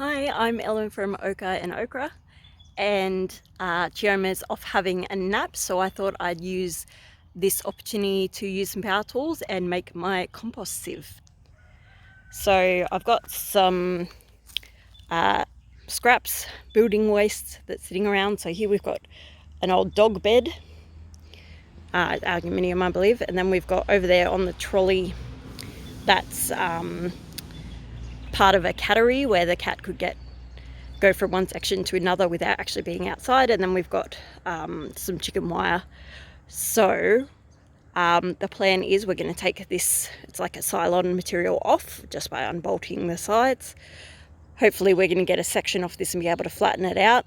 Hi, I'm Ellen from Ochre Okra, and Chioma's off having a nap, so I thought I'd use this opportunity to use some power tools and make my compost sieve. So I've got some scraps, building waste that's sitting around. So here we've got an old dog bed, aluminium I believe, and then we've got over there on the trolley that's part of a cattery where the cat could go from one section to another without actually being outside. And then we've got some chicken wire. So the plan is we're going to take this, it's like a Cylon material, off just by unbolting the sides. Hopefully we're going to get a section off this and be able to flatten it out,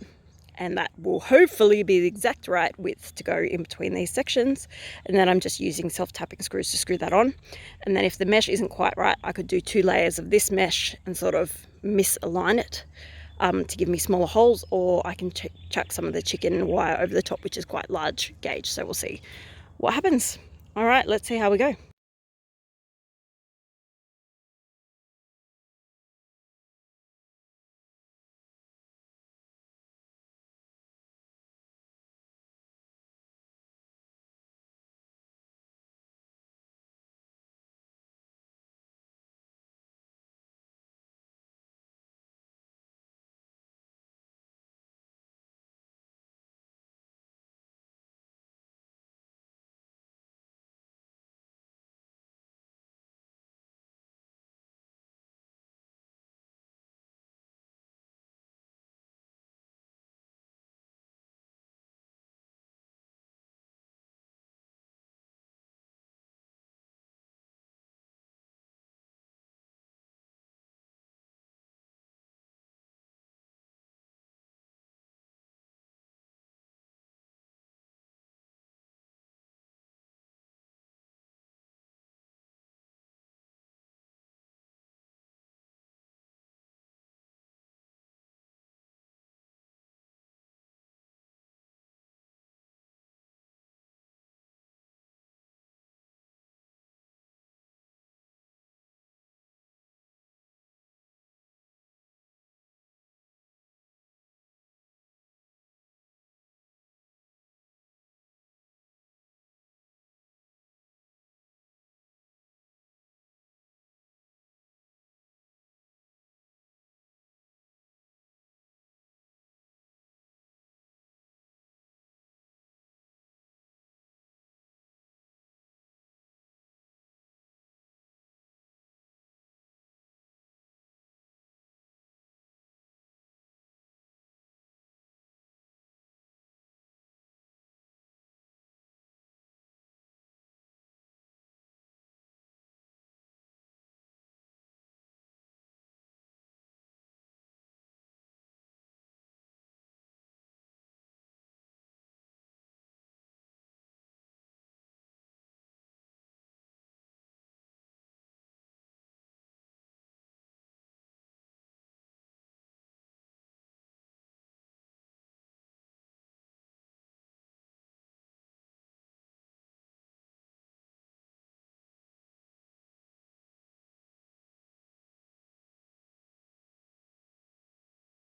and that will hopefully be the exact right width to go in between these sections. And then I'm just using self-tapping screws to screw that on. And then if the mesh isn't quite right, I could do 2 layers of this mesh and sort of misalign it to give me smaller holes, or I can chuck some of the chicken wire over the top, which is quite large gauge. So we'll see what happens. All right, let's see how we go.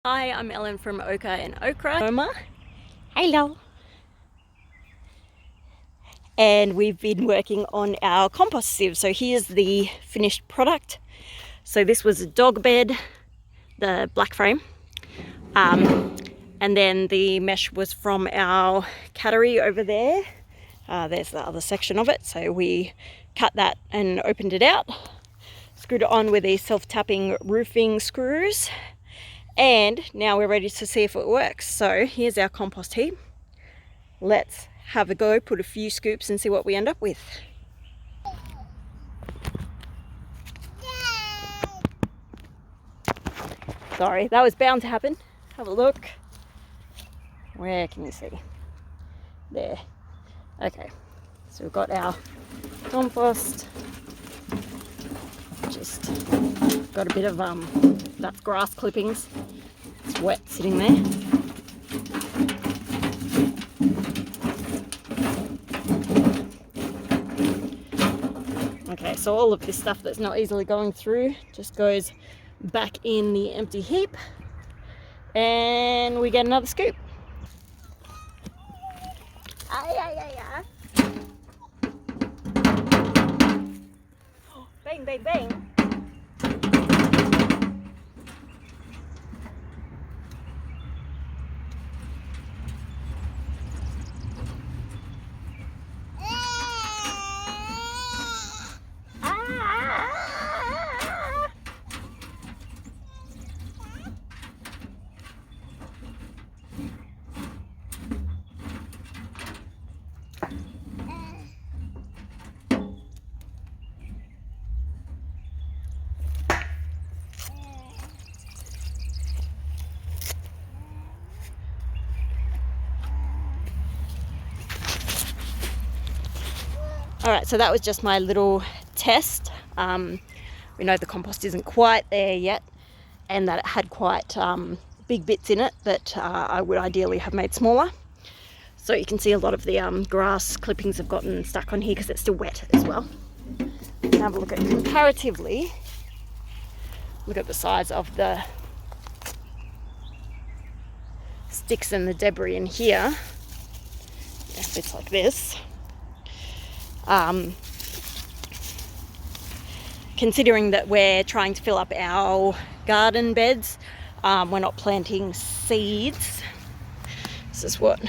Hi, I'm Ellen from Ochre Okra. Hello. And we've been working on our compost sieve. So here's the finished product. So this was a dog bed, the black frame. And then the mesh was from our cattery over there. There's the other section of it. So we cut that and opened it out, screwed it on with these self-tapping roofing screws. And now we're ready to see if it works. So here's our compost heap. Let's have a go, put a few scoops and see what we end up with. Sorry, that was bound to happen. Have a look. Where can you see? There. Okay, so we've got our compost. Just got a bit of that's grass clippings. It's wet sitting there. Okay, so all of this stuff that's not easily going through just goes back in the empty heap, and we get another scoop. Bang, bang, bang. Alright, so that was just my little test. We know the compost isn't quite there yet, and that it had quite big bits in it that I would ideally have made smaller. So you can see a lot of the grass clippings have gotten stuck on here because it's still wet as well. Have a look at comparatively, look at the size of the sticks and the debris in here. Yeah, bits like this. Considering that we're trying to fill up our garden beds, we're not planting seeds. This is what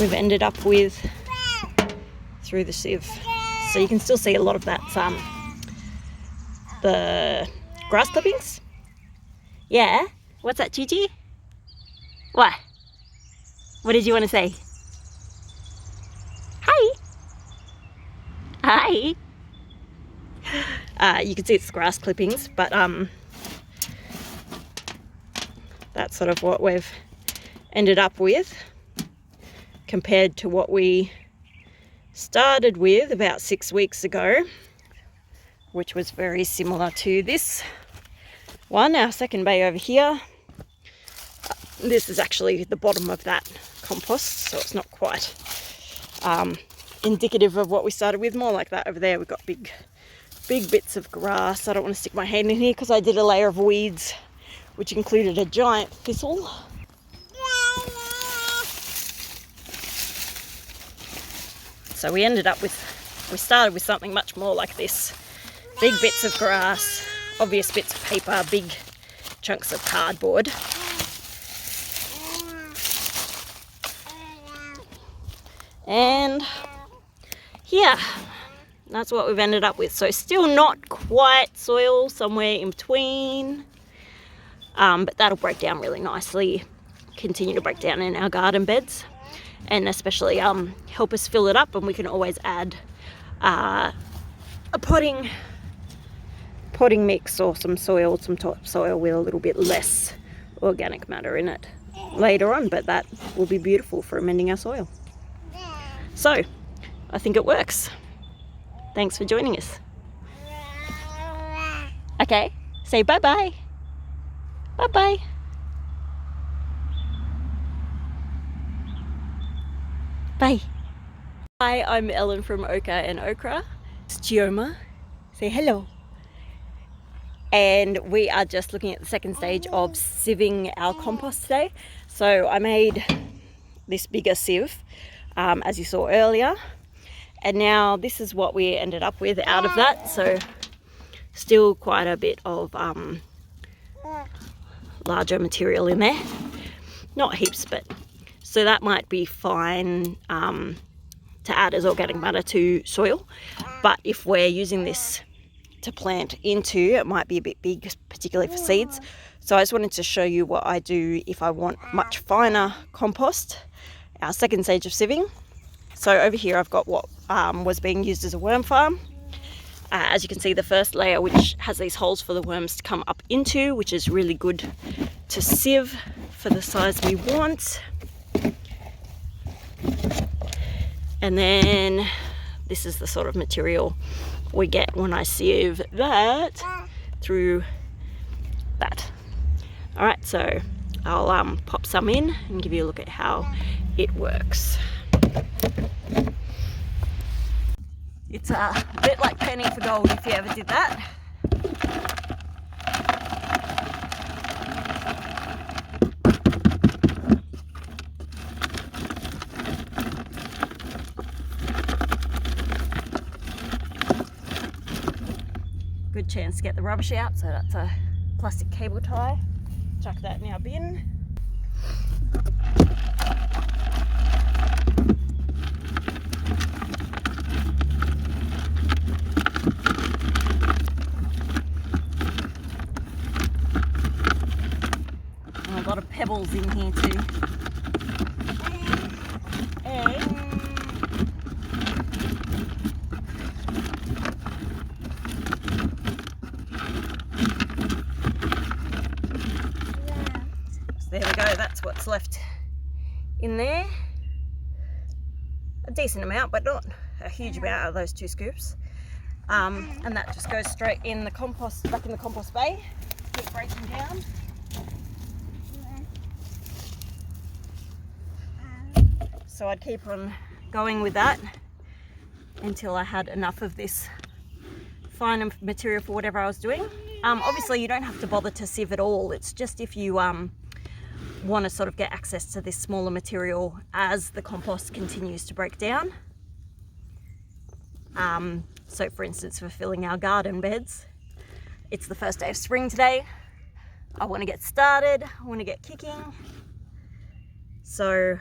we've ended up with through the sieve. So you can still see a lot of that's the grass clippings. Yeah? What's that, Gigi? What? What did you want to say? Hi! Hi! You can see it's grass clippings, but that's sort of what we've ended up with compared to what we started with about 6 weeks ago, which was very similar to this one, our second bay over here. This is actually the bottom of that compost, so it's not quite indicative of what we started with. More like that over there. We've got big bits of grass. I don't want to stick my hand in here because I did a layer of weeds which included a giant thistle. So we started with something much more like this. Big bits of grass, obvious bits of paper, big chunks of cardboard. And yeah, that's what we've ended up with. So still not quite soil, somewhere in between, but that'll break down really nicely, continue to break down in our garden beds, and especially help us fill it up. And we can always add a potting mix or some soil, some topsoil with a little bit less organic matter in it later on, but that will be beautiful for amending our soil. So I think it works. Thanks for joining us. Okay, say bye-bye. Bye-bye. Bye. Hi, I'm Ellen from Ochre Okra. It's Chioma. Say hello. And we are just looking at the second stage of sieving our compost today. So I made this bigger sieve, as you saw earlier. And now this is what we ended up with out of that. So still quite a bit of larger material in there. Not heaps, but so that might be fine to add as organic matter to soil. But if we're using this to plant into, it might be a bit big, particularly for seeds. So I just wanted to show you what I do if I want much finer compost, our second stage of sieving. So over here I've got what was being used as a worm farm. As you can see, the first layer, which has these holes for the worms to come up into, which is really good to sieve for the size we want. And then this is the sort of material we get when I sieve that through that. All right, so I'll pop some in and give you a look at how it works. It's a bit like panning for gold if you ever did that. good chance to get the rubbish out. So that's a plastic cable tie. Chuck that in our bin. And a lot of pebbles in here too. There we go, that's what's left in there. A decent amount, but not a huge amount out of those 2 scoops. And that just goes straight in the compost, back in the compost bay. Keep breaking down. So I'd keep on going with that until I had enough of this finer material for whatever I was doing. Obviously you don't have to bother to sieve it all. It's just if you want to sort of get access to this smaller material as the compost continues to break down. So for instance, for filling our garden beds, it's the first day of spring today. I want to get started, I want to get kicking. So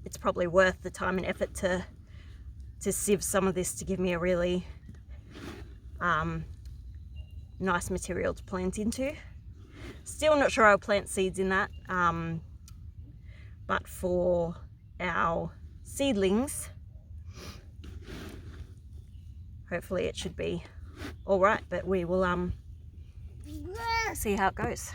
it's probably worth the time and effort to sieve some of this to give me a really nice material to plant into. Still not sure I'll plant seeds in that, but for our seedlings, hopefully it should be all right, but we will see how it goes.